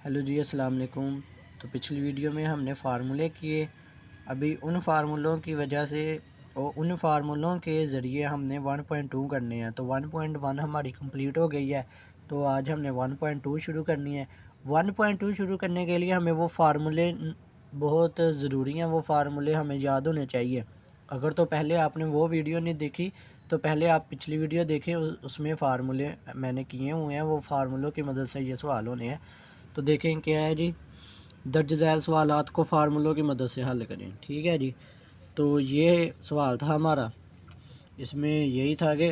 Hello जी, अस्सलाम वालेकुम। तो पिछली वीडियो में हमने फार्मूले किए। अभी उन फार्मूलों की वजह से और उन फार्मूलों के ज़रिए हमने 1.2 करने हैं। तो 1.1 हमारी कंप्लीट हो गई है। तो आज हमने 1.2 शुरू करनी है। 1.2 शुरू करने के लिए हमें वो फार्मूले बहुत ज़रूरी हैं, वो फार्मूले हमें याद होने चाहिए। अगर तो पहले आपने वो वीडियो नहीं देखी तो पहले आप पिछली वीडियो देखें, उसमें फ़ार्मूले मैंने किए हुए हैं, वो फार्मूलों की मदद से ये सवाल होने हैं। तो देखें क्या है जी, दर्ज झैल सवालात को फार्मूलों की मदद से हल करें। ठीक है जी। तो ये सवाल था हमारा, इसमें यही था कि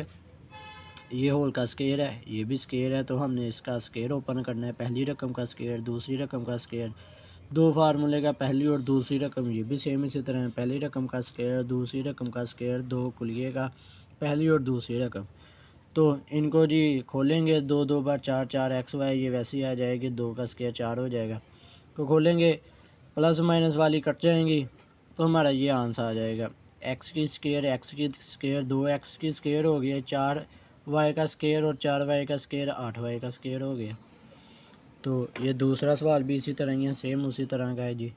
ये होल का स्केयर है, ये भी स्केयर है, तो हमने इसका स्केयर ओपन करना है। पहली रकम का स्केयर, दूसरी रकम का स्केयर, दो फार्मूले का पहली और दूसरी रकम, ये भी सेम इसी तरह है। पहली रकम का स्केयर, दूसरी रकम का स्केयर, दो कुलिये का पहली और दूसरी रकम। तो इनको जी खोलेंगे, दो दो बार चार, चार एक्स वाई ये वैसे ही आ जाएगी, दो का स्केयर 4 हो जाएगा। तो खोलेंगे, प्लस माइनस वाली कट जाएंगी, तो हमारा ये आंसर आ जाएगा। एक्स की स्केयर 2 एक्स की स्केयर हो गया, 4 वाई का स्केयर और 4 वाई का स्केयर 8 वाई का स्केयर हो गया। तो ये दूसरा सवाल भी इसी तरह ही है, सेम उसी तरह का है जी।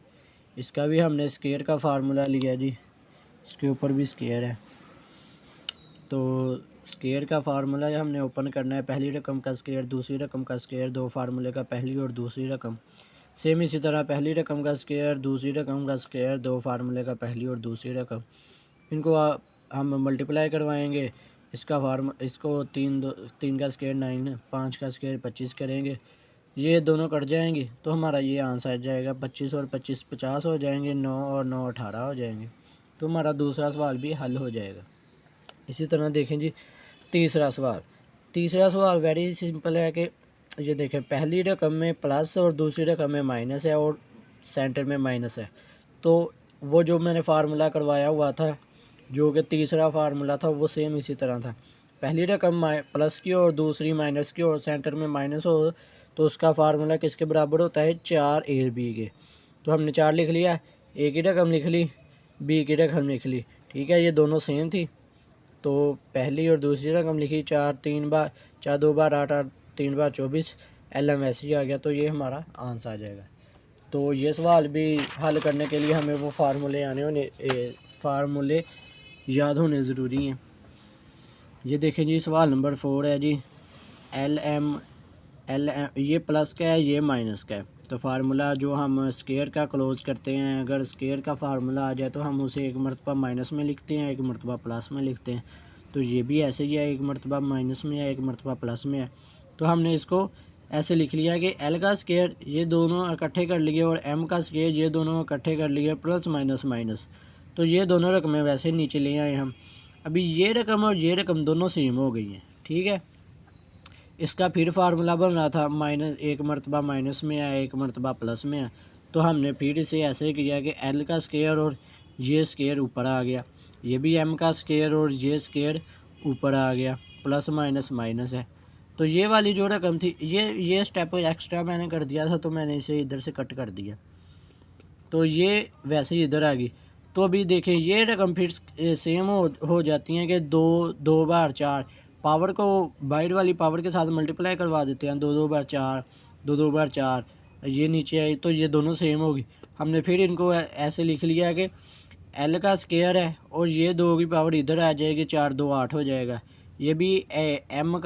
इसका भी हमने स्केयर का फार्मूला लिया जी, इसके ऊपर भी स्केयर है। तो स्केयर का फार्मूला हमने ओपन करना है। पहली रकम का स्केयर, दूसरी रकम का स्केयर, दो फार्मूले का पहली और दूसरी रकम। सेम इसी तरह पहली रकम का स्केयर, दूसरी रकम का स्केयर, दो फार्मूले का पहली और दूसरी रकम। इनको हम मल्टीप्लाई करवाएंगे। इसको तीन का स्केयर 9, 5 का स्केयर 25 करेंगे, ये दोनों कट जाएंगे, तो हमारा ये आंसर आ जाएगा। 25 और 25 50 हो जाएंगे, 9 और 9 18 हो जाएंगे। तो हमारा दूसरा सवाल भी हल हो जाएगा। इसी तरह देखें जी, तीसरा सवाल वेरी सिंपल है कि ये देखें, पहली रकम में प्लस और दूसरी रकम में माइनस है और सेंटर में माइनस है। तो वो जो मैंने फार्मूला करवाया हुआ था, जो कि तीसरा फार्मूला था, वो सेम इसी तरह था। पहली रकम प्लस की और दूसरी माइनस की और सेंटर में माइनस हो, तो उसका फार्मूला किसके बराबर होता है? 4ab के। तो हमने 4 लिख लिया, ए की रकम लिख ली, बी की रकम लिख ली। ठीक है, ये दोनों सेम थी, तो पहली और दूसरी रकम लिखी। 4 3 बार, 4 2 बार 8, 8 3 बार 24, LM ऐसे ही आ गया। तो ये हमारा आंसर आ जाएगा। तो ये सवाल भी हल करने के लिए हमें वो फार्मूले याद होने ज़रूरी हैं। ये देखें जी, सवाल नंबर 4 है जी। एल एम ये प्लस का है, ये माइनस का है। तो फार्मूला जो हम स्केयर का क्लोज करते हैं, अगर स्केयर का फार्मूला आ जाए तो हम उसे एक मरतबा माइनस में लिखते हैं, एक मरतबा प्लस में लिखते हैं। तो ये भी ऐसे ही है, एक मरतबा माइनस में है, एक मरतबा प्लस में है। तो हमने इसको ऐसे लिख लिया कि एल का स्केयर ये दोनों इकट्ठे कर लिए और एम का स्केयर ये दोनों इकट्ठे कर लिए, प्लस माइनस माइनस। तो ये दोनों रकमें वैसे नीचे ले आए हम। अभी ये रकम और ये रकम दोनों सेम हो गई हैं। ठीक है, इसका फिर फार्मूला बन रहा था, माइनस एक मरतबा माइनस में है, एक मरतबा प्लस में है। तो हमने फिर इसे ऐसे किया कि एल का स्केयर और ये स्केयर ऊपर आ गया, ये भी एम का स्केयर और ये स्केयर ऊपर आ गया, प्लस माइनस माइनस है। तो ये वाली जो रकम थी, ये स्टेप एक्स्ट्रा मैंने कर दिया था, तो मैंने इसे इधर से कट कर दिया, तो ये वैसे ही इधर आ गई। तो अभी देखें, ये रकम फिर सेम हो जाती हैं कि दो बार 4, पावर को बाइट वाली पावर के साथ मल्टीप्लाई करवा देते हैं। 2 2 बार 4, 2 2 बार 4, ये नीचे आई, तो ये दोनों सेम होगी। हमने फिर इनको ऐसे लिख लिया कि एल का स्केयर है और ये 2 की पावर इधर आ जाएगी, 4 2 8 हो जाएगा। ये भी एम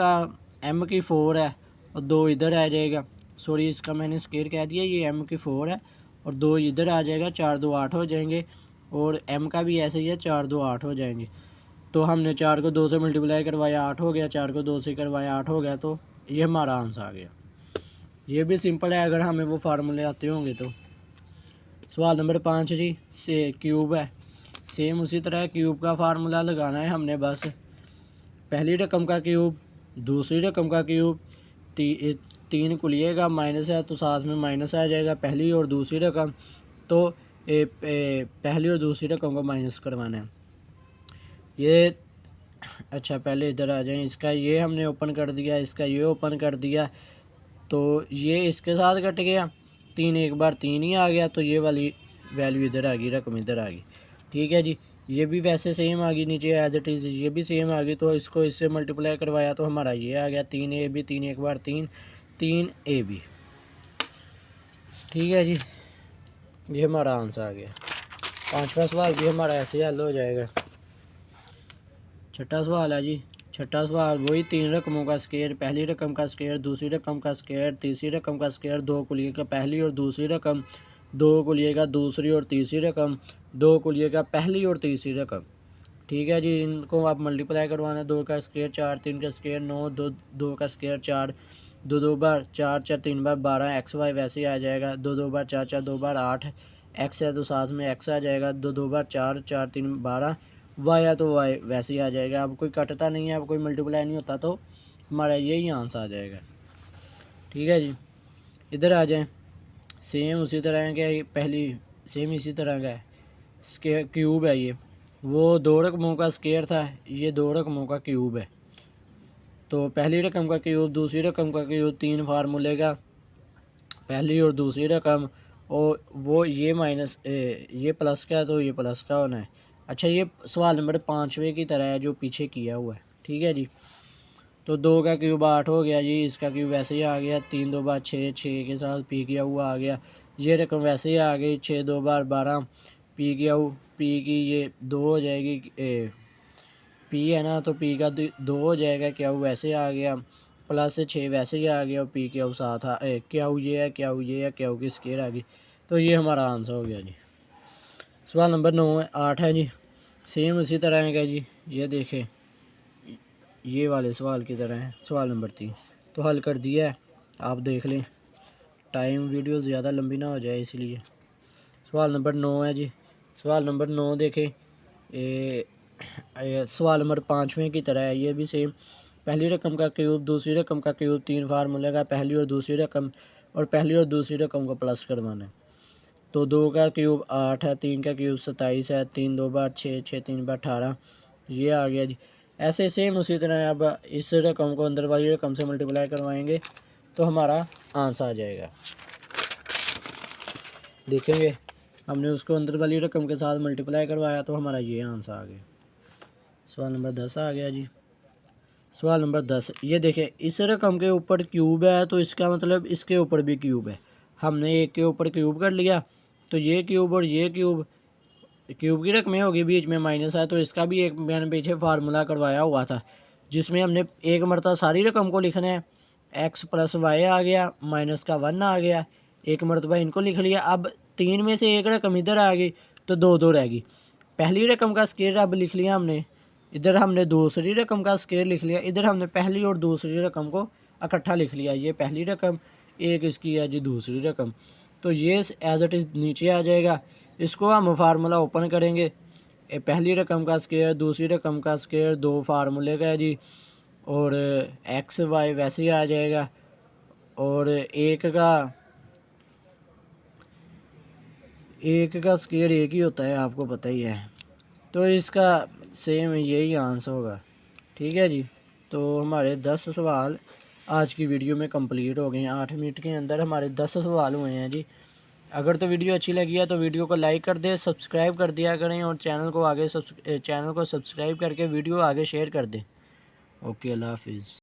की 4 है और 2 इधर आ जाएगा। सॉरी, इसका मैंने स्केयर कह दिया, ये एम की 4 है और 2 इधर आ जाएगा, 4 2 8 हो जाएंगे। और एम का भी ऐसे ही है, 4 2 8 हो जाएंगे। तो हमने 4 को 2 से मल्टीप्लाई करवाया, 8 हो गया, 4 को 2 से करवाया, 8 हो गया। तो ये हमारा आंसर आ गया। ये भी सिंपल है अगर हमें वो फार्मूले आते होंगे तो। सवाल नंबर 5 जी, से क्यूब है। सेम उसी तरह क्यूब का फार्मूला लगाना है हमने। बस पहली रकम का क्यूब, दूसरी रकम का क्यूब, 3 कुलिए का माइनस है तो साथ में माइनस आ जाएगा। पहली और दूसरी रकम, तो पहली और दूसरी रकम को माइनस करवाना है। ये अच्छा, पहले इधर आ जाएं, इसका ये हमने ओपन कर दिया, इसका ये ओपन कर दिया, तो ये इसके साथ कट गया। 3 एक बार 3 ही आ गया, तो ये वाली वैल्यू इधर आ गई, रकम इधर आ गई। ठीक है जी, ये भी वैसे सेम आ गई नीचे एज इट इज़, ये भी सेम आ गई। तो इसको इससे मल्टीप्लाई करवाया तो हमारा ये आ गया 3ab, 3 एक बार 3, 3ab। ठीक है जी, ये हमारा आंसर आ गया। पांचवा सवाल भी हमारा ऐसे हल हो जाएगा। छठा सवाल है जी। छठा सवाल वही 3 रकमों का स्क्वायर, पहली रकम का स्क्वायर, दूसरी रकम का स्क्वायर, तीसरी रकम का स्क्वायर, दो कुलिए का पहली और दूसरी रकम, दो कुलिए का दूसरी और तीसरी रकम, दो कुलिए का पहली और तीसरी रकम। ठीक है जी, इनको आप मल्टीप्लाई करवाना। 2 का स्क्वायर 4, 3 का स्क्वायर 9, 2 का स्क्वायर 4, 2 बार 4 4 3 बार 12, एक्स वाई वैसे ही आ जाएगा। 2 बार 4 4 2 बार 8, एक्स है तो साथ में एक्स आ जाएगा। 2 बार 4 4 3 12, वाई है तो वाई वैसे ही आ जाएगा। अब कोई कटता नहीं है, अब कोई मल्टीप्लाई नहीं होता, तो हमारा यही आंसर आ जाएगा। ठीक है जी, इधर आ जाएं। सेम उसी तरह के पहली सेम इसी तरह का है, क्यूब है ये। वो 2 रकमों का स्क्वायर था, ये 2 रकमों का क्यूब है। तो पहली रकम का क्यूब, दूसरी रकम का क्यूब, 3 फार्मूले का, पहली और दूसरी रकम, और वो ये माइनस ये प्लस का है तो ये प्लस का होना है। अच्छा, ये सवाल नंबर 5वें की तरह है जो पीछे किया हुआ है। ठीक है जी, तो 2 का क्यूब 8 हो गया जी, इसका क्यूब वैसे ही आ गया। 3 2 बार 6, 6 के साथ पी किया हुआ आ गया। ये रकम वैसे ही आ गई। 6 2 बार 12, पी किया पी की ये 2 हो जाएगी, पी है ना, तो पी का 2 हो जाएगा। क्या वैसे आ गया, प्लस 6 वैसे ही आ गया, और पी क्या साथ क्या ये है, क्या ये है, क्या की स्केयर आ गई। तो ये हमारा आंसर हो गया जी। सवाल नंबर 8 है जी। सेम उसी तरह का जी, ये देखें ये वाले सवाल की तरह है। सवाल नंबर 3 तो हल कर दिया है, आप देख लें, टाइम वीडियो ज़्यादा लंबी ना हो जाए इसलिए। सवाल नंबर 9 है जी। सवाल नंबर 9 देखें, सवाल नंबर 5वें की तरह है, ये भी सेम। पहली रकम का क्यूब, दूसरी रकम का क्यूब, 3 फार्मूले का, पहली और दूसरी रकम, और पहली और दूसरी रकम को प्लस करवाना है। तो 2 का क्यूब 8 है, 3 का क्यूब 27 है, 3 2 बार 6, 6 3 बार 18, ये आ गया जी। ऐसे सेम उसी तरह अब इस रकम को अंदर वाली रकम से मल्टीप्लाई करवाएंगे तो हमारा आंसर आ जाएगा। देखेंगे, हमने उसको अंदर वाली रकम के साथ मल्टीप्लाई करवाया तो हमारा ये आंसर आ गया। सवाल नंबर 10 आ गया जी। सवाल नंबर 10, ये देखें, इस रकम के ऊपर क्यूब है तो इसका मतलब इसके ऊपर भी क्यूब है। हमने एक के ऊपर क्यूब कर लिया, तो ये क्यूब और ये क्यूब की रकमें होगी, बीच में माइनस है, तो इसका भी एक मैंने पीछे फार्मूला करवाया हुआ था जिसमें हमने एक मरतबा सारी रकम को लिखना है। एक्स प्लस वाई आ गया, माइनस का 1 आ गया, एक मरतबा इनको लिख लिया। अब 3 में से एक रकम इधर आ गई तो 2 2 रह गई। पहली रकम का स्क्वायर अब लिख लिया हमने, इधर हमने दूसरी रकम का स्क्वायर लिख लिया, इधर हमने पहली और दूसरी रकम को इकट्ठा लिख लिया। ये पहली रकम, एक इसकी है जी दूसरी रकम, तो ये एज इट इज़ नीचे आ जाएगा। इसको हम फार्मूला ओपन करेंगे, पहली रकम का स्क्वायर, दूसरी रकम का स्क्वायर, 2 फार्मूले का है जी, और एक्स वाई वैसे ही आ जाएगा, और एक का स्क्वायर एक ही होता है, आपको पता ही है। तो इसका सेम यही आंसर होगा। ठीक है जी, तो हमारे 10 सवाल आज की वीडियो में कंप्लीट हो गए हैं। 8 मिनट के अंदर हमारे 10 सवाल हुए हैं जी। अगर तो वीडियो अच्छी लगी है तो वीडियो को लाइक कर दें, सब्सक्राइब कर दिया करें, और चैनल को सब्सक्राइब करके वीडियो आगे शेयर कर दें। ओके, अल्लाह हाफिज़।